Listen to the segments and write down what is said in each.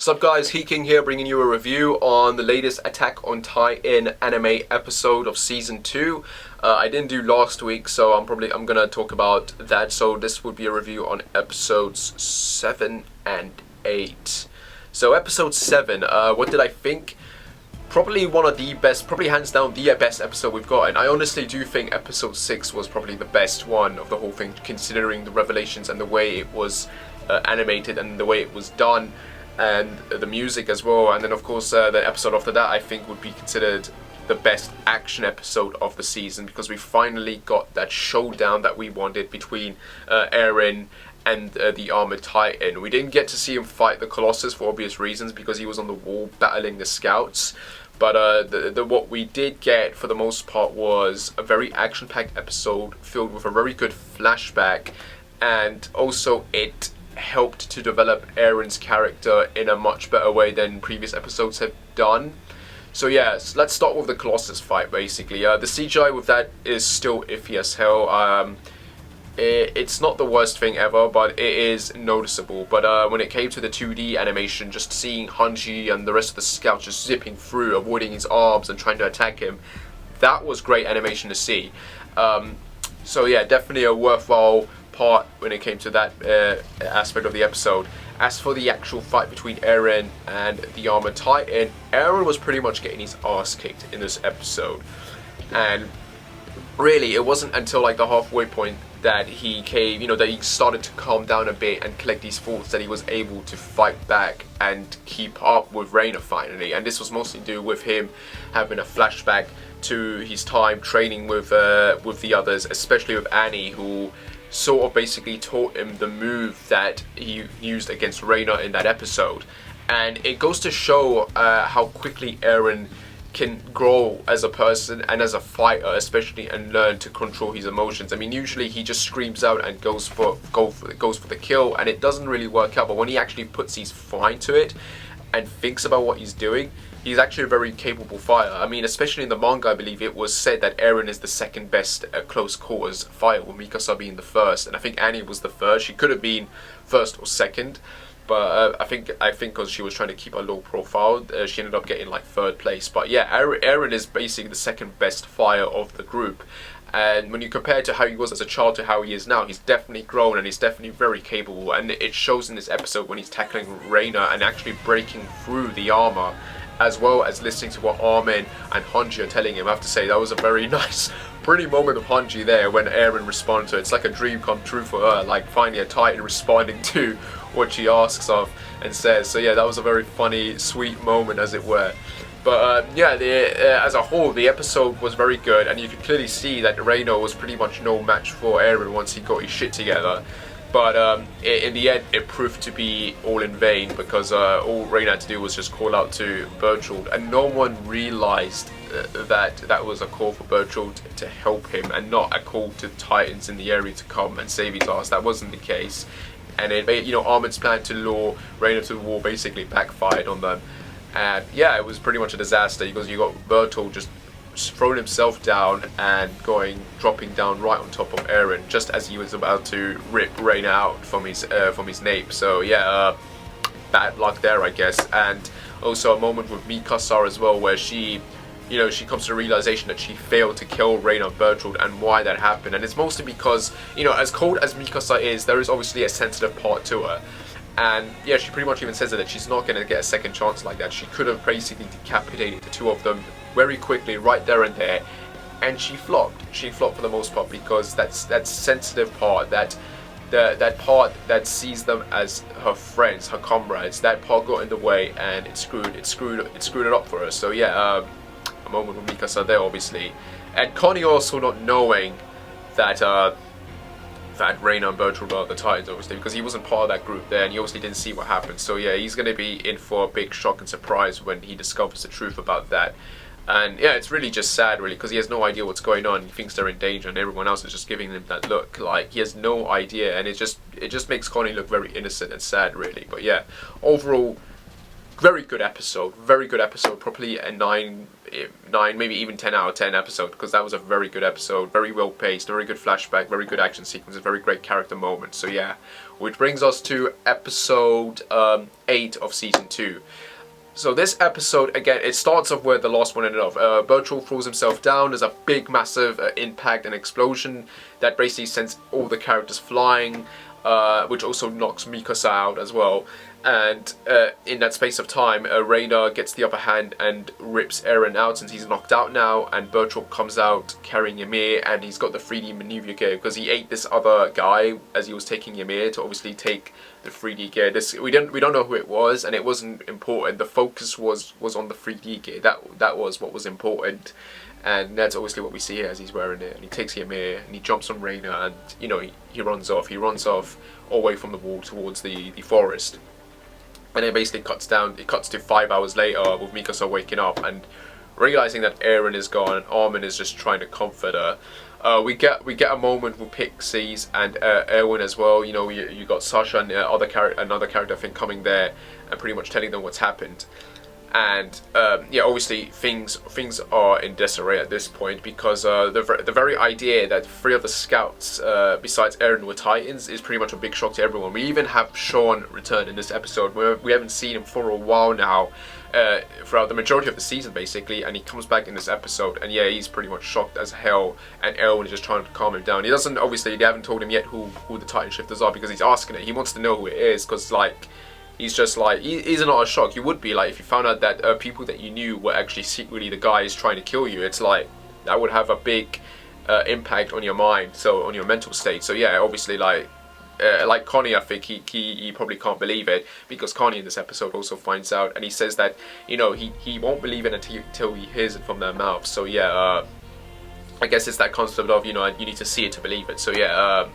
What's up guys, King here bringing you a review on the latest Attack on Titan anime episode of Season 2. I didn't do last week, so I'm gonna talk about that, so this would be a review on episodes 7 and 8. So episode 7, what did I think? Probably one of the best, probably hands down the best episode we've got, and I honestly do think episode 6 was probably the best one of the whole thing, considering the revelations and the way it was animated and the way it was done, and the music as well. And then of course the episode after that I think would be considered the best action episode of the season, because we finally got that showdown that we wanted between Eren and the Armored Titan. We didn't get to see him fight the Colossus for obvious reasons, because he was on the wall battling the scouts. But what we did get for the most part was a very action-packed episode filled with a very good flashback, and also it helped to develop Eren's character in a much better way than previous episodes have done. So yeah, let's start with the Colossus fight basically. The CGI with that is still iffy as hell. It's not the worst thing ever, but it is noticeable. But when it came to the 2D animation, just seeing Hanji and the rest of the scouts just zipping through, avoiding his arms and trying to attack him, that was great animation to see. So yeah, definitely a worthwhile part when it came to that aspect of the episode. As for the actual fight between Eren and the Armored Titan, Eren was pretty much getting his ass kicked in this episode, and really it wasn't until like the halfway point that he came, that he started to calm down a bit and collect these thoughts, that he was able to fight back and keep up with Reina finally. And this was mostly due with him having a flashback to his time training with the others, especially with Annie, who sort of basically taught him the move that he used against Reina in that episode. And it goes to show how quickly Eren can grow as a person and as a fighter, especially, and learn to control his emotions. I mean, usually he just screams out and goes for the kill, and it doesn't really work out. But when he actually puts his mind to it and thinks about what he's doing, he's actually a very capable fighter. I mean, especially in the manga, I believe it was said that Eren is the second best close quarters fighter, with Mikasa being the first, and I think Annie was the third. She could have been first or second, but I think because she was trying to keep a low profile, she ended up getting like third place. But yeah, Eren is basically the second best fighter of the group. And when you compare to how he was as a child to how he is now, he's definitely grown and he's definitely very capable. And it shows in this episode when he's tackling Reina and actually breaking through the armor, as well as listening to what Armin and Hanji are telling him. I have to say, that was a very nice, pretty moment of Hanji there when Eren responded to it. It's like a dream come true for her, like finally a Titan responding to what she asks of and says. So yeah, that was a very funny, sweet moment, as it were. But yeah, as a whole, the episode was very good, and you could clearly see that Reina was pretty much no match for Eren once he got his shit together. But in the end, it proved to be all in vain, because all Reina had to do was just call out to Bertolt, and no one realized that was a call for Bertolt to help him, and not a call to Titans in the area to come and save his ass. That wasn't the case, and Armin's plan to lure Reina to the wall basically backfired on them. And yeah, it was pretty much a disaster, because you got Bertolt just throwing himself down and dropping down right on top of Eren just as he was about to rip Reina out from his nape. So yeah, bad luck there, I guess. And also a moment with Mikasa as well, where she comes to the realization that she failed to kill Reina and Bertolt, and why that happened. And it's mostly because, as cold as Mikasa is, there is obviously a sensitive part to her. And yeah, she pretty much even says that she's not going to get a second chance like that. She could have basically decapitated the two of them very quickly, right there and there, and she flopped. She flopped for the most part, because that sensitive part, that part that sees them as her friends, her comrades, that part got in the way, and it screwed it up for her. So yeah, a moment with Mikasa there, obviously, and Connie also not knowing that Reina and Bertolt are the Titans, obviously, because he wasn't part of that group there, and he obviously didn't see what happened. So yeah, he's going to be in for a big shock and surprise when he discovers the truth about that. And yeah, it's really just sad, really, because he has no idea what's going on. He thinks they're in danger, and everyone else is just giving him that look, like he has no idea, and it just makes Connie look very innocent and sad, really. But yeah, overall, very good episode, probably a 9, maybe even 10 out of 10 episode, because that was a very good episode, very well paced, very good flashback, very good action sequences, very great character moments. So yeah, which brings us to episode 8 of season 2. So this episode, again, it starts off where the last one ended off. Bertolt throws himself down. There's a big, massive impact and explosion that basically sends all the characters flying, which also knocks Mikasa out as well. And in that space of time, Reina gets the upper hand and rips Eren out since he's knocked out now. And Bertolt comes out carrying Ymir, and he's got the 3D maneuver gear because he ate this other guy as he was taking Ymir to obviously take the 3D gear. We don't know who it was, and it wasn't important. The focus was on the 3D gear. That was what was important. And that's obviously what we see here as he's wearing it. And he takes Ymir and he jumps on Reina, and you know, he runs off. He runs off all the way from the wall towards the forest. And it basically cuts to 5 hours later with Mikasa waking up and realizing that Eren is gone and Armin is just trying to comfort her. We get a moment with Pixies and Erwin as well. You know, you got Sasha and another character I think coming there and pretty much telling them what's happened. And yeah, obviously things are in disarray at this point because the very idea that 3 of the scouts besides Eren were Titans is pretty much a big shock to everyone. We even have Sean return in this episode. We haven't seen him for a while now, throughout the majority of the season basically, and he comes back in this episode, and yeah, he's pretty much shocked as hell, and Erwin is just trying to calm him down. He doesn't, obviously they haven't told him yet who the Titan shifters are because he's asking it. He wants to know who it is because like, he's just like, he's not a shock. You would be like if you found out that people that you knew were actually secretly the guys trying to kill you. It's like, that would have a big impact on your mind, so on your mental state. So yeah, obviously like Connie, I think he probably can't believe it because Connie in this episode also finds out, and he says that, you know, he won't believe it until he hears it from their mouth. So yeah, I guess it's that concept of, you know, you need to see it to believe it. So yeah,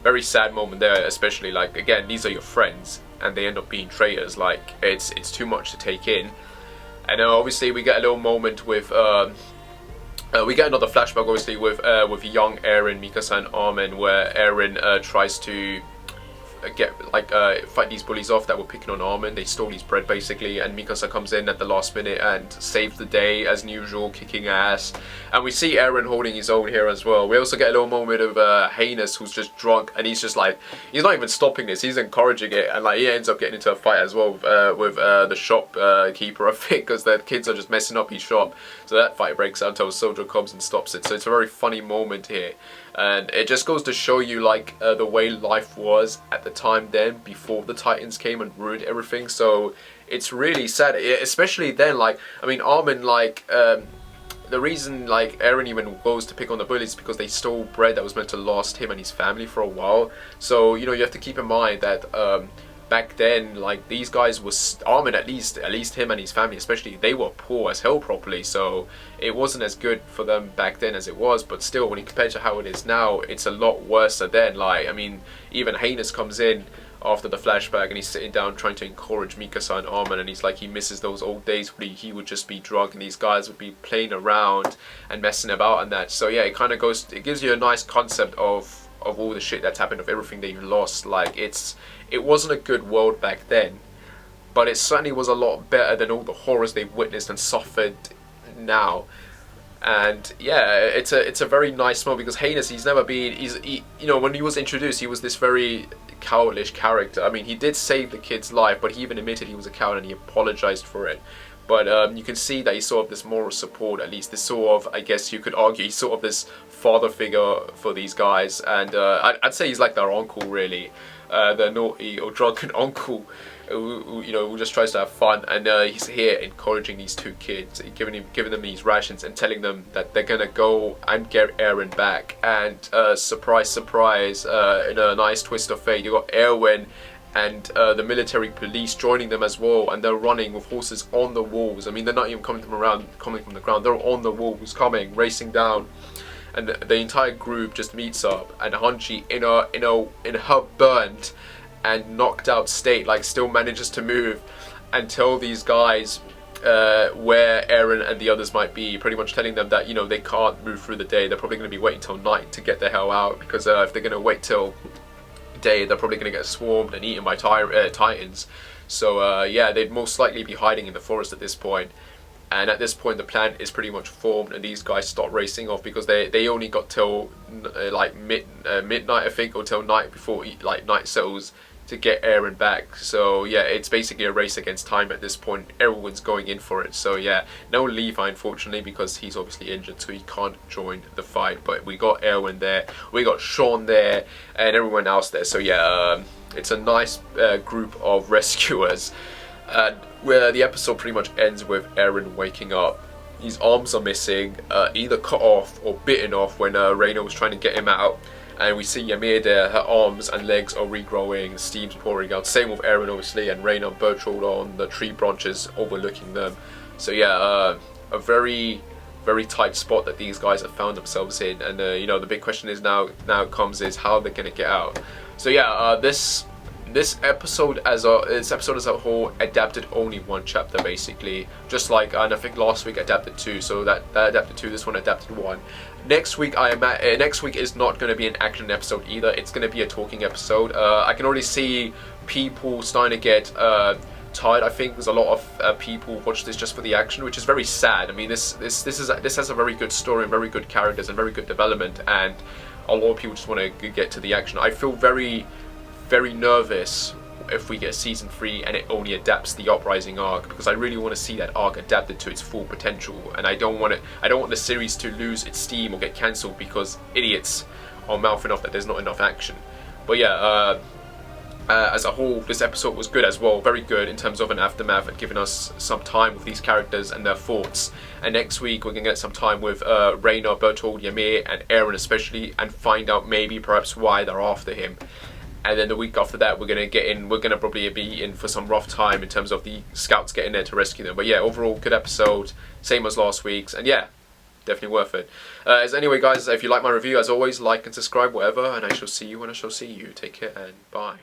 very sad moment there, especially like, again, these are your friends and they end up being traitors. Like, it's too much to take in. And obviously we get a little moment with we get another flashback obviously with young Eren, Mikasa and Armin, where Eren tries to fight these bullies off that were picking on Armin. They stole his bread basically, and Mikasa comes in at the last minute and saves the day as usual, kicking ass. And we see Eren holding his own here as well. We also get a little moment of Heinous, who's just drunk, and he's just like, he's not even stopping this, he's encouraging it, and like he ends up getting into a fight as well with the shop keeper, I think, because the kids are just messing up his shop. So that fight breaks out until a soldier comes and stops it. So it's a very funny moment here. And it just goes to show you like the way life was at the time then, before the Titans came and ruined everything. So it's really sad, especially then. Like, I mean, Armin, like the reason like Eren even goes to pick on the bullies is because they stole bread that was meant to last him and his family for a while. So you know, you have to keep in mind that back then, like, these guys was, Armin, at least him and his family especially, they were poor as hell properly, so it wasn't as good for them back then as it was. But still, when you compare to how it is now, it's a lot worse then. Like, I mean, even Heinous comes in after the flashback and he's sitting down trying to encourage Mikasa and Armin, and he's like, he misses those old days where he would just be drunk and these guys would be playing around and messing about and that. So yeah, it kind of goes, it gives you a nice concept of all the shit that's happened, of everything they've lost. Like, it wasn't a good world back then, but it certainly was a lot better than all the horrors they've witnessed and suffered now. And yeah, it's a very nice moment because Heinous, he's never been, you know, when he was introduced, he was this very cowardly character. I mean, he did save the kid's life, but he even admitted he was a coward and he apologized for it. But you can see that he's sort of this moral support, at least this sort of, I guess you could argue, he's sort of this father figure for these guys. And I'd say he's like their uncle, really. Their naughty or drunken uncle who, you know, who just tries to have fun. And he's here encouraging these two kids, giving them these rations and telling them that they're gonna go and get Eren back. And surprise, surprise, in a nice twist of fate, you got Erwin and the military police joining them as well, and they're running with horses on the walls. I mean, they're not even coming from the ground, they're on the walls, racing down. And the entire group just meets up, and Hanji in her burnt and knocked out state, like, still manages to move and tell these guys where Eren and the others might be, pretty much telling them that, you know, they can't move through the day, they're probably going to be waiting till night to get the hell out, because if they're going to wait till day, they're probably going to get swarmed and eaten by titans. So yeah, they'd most likely be hiding in the forest at this point. And at this point, the plan is pretty much formed, and these guys start racing off because they only got till like midnight, I think, or till night before like night settles to get Eren back. So yeah, it's basically a race against time at this point. Everyone's going in for it. So yeah, no Levi unfortunately because he's obviously injured, so he can't join the fight. But we got Erwin there, we got Sean there, and everyone else there. So yeah, it's a nice group of rescuers. Where the episode pretty much ends with Eren waking up. His arms are missing, either cut off or bitten off when Reina was trying to get him out. And we see Ymir there, her arms and legs are regrowing, steam's pouring out. Same with Eren obviously, and Reina and Bertold on the tree branches overlooking them. So yeah, a very tight spot that these guys have found themselves in. And you know, the big question is now comes is how they're gonna get out. So yeah, this episode as a whole adapted only one chapter basically, just like and I think last week adapted two, so that adapted two, this one adapted one. Next week next week is not going to be an action episode either. It's going to be a talking episode. I can already see people starting to get tired. I think there's a lot of people watch this just for the action, which is very sad. I mean, this has a very good story and very good characters and very good development, and a lot of people just want to get to the action. I feel very nervous if we get season 3 and it only adapts the Uprising arc, because I really want to see that arc adapted to its full potential, and I don't want the series to lose its steam or get cancelled because idiots are mouthing off that there's not enough action. But yeah, as a whole, this episode was good as well, very good in terms of an aftermath and giving us some time with these characters and their thoughts. And next week we're gonna get some time with Reina, Bertold, Ymir, and Eren especially, and find out maybe perhaps why they're after him. And then the week after that, we're gonna probably be in for some rough time in terms of the scouts getting there to rescue them. But yeah, overall good episode, same as last week's, and yeah, definitely worth it. As anyway, guys, if you like my review, as always, like and subscribe, whatever, and I shall see you when I shall see you. Take care and bye.